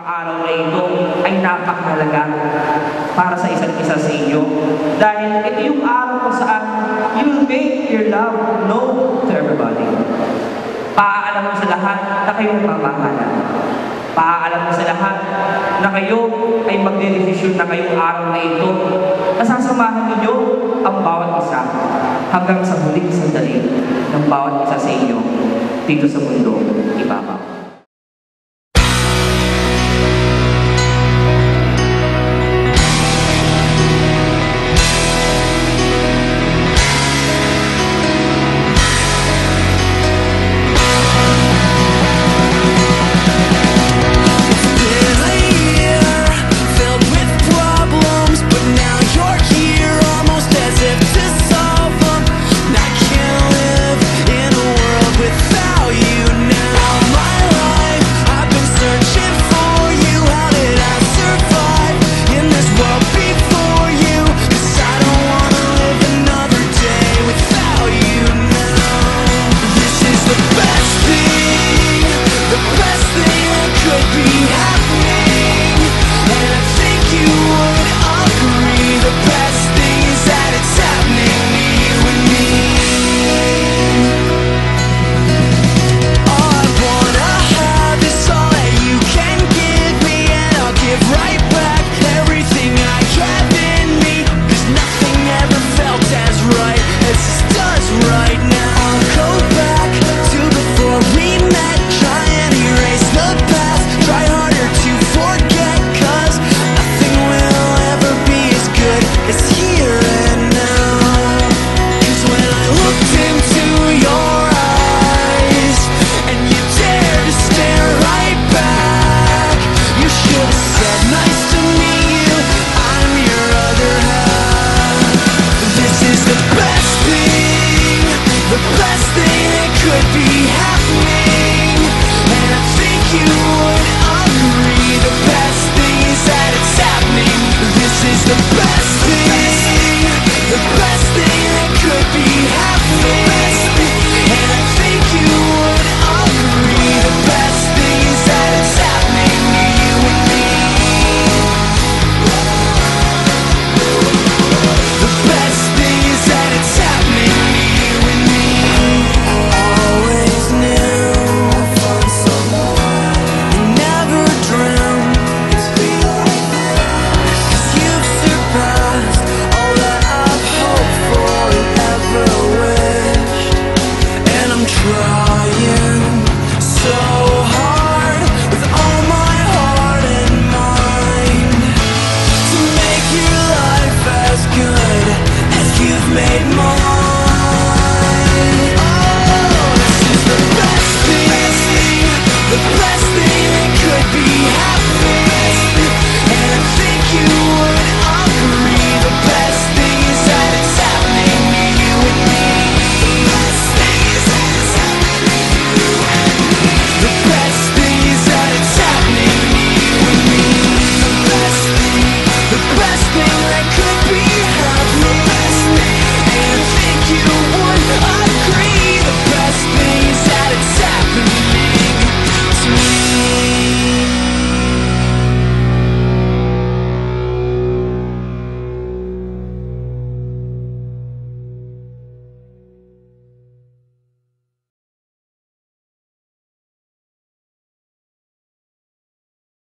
araw na ito ay napakahalaga para sa isa't isa sa inyo. Dahil ito yung araw kung saan you'll make your love known to everybody. Paaalam mo sa lahat na kayong mamahalan. Paaalam mo sa lahat na kayo ay magdedesisyon na kayong araw na ito. Nasasamahan ninyo ang bawat isa hanggang sa huling sandali ng bawat isa sa inyo dito sa mundo ibabaw. The best thing that could be happening.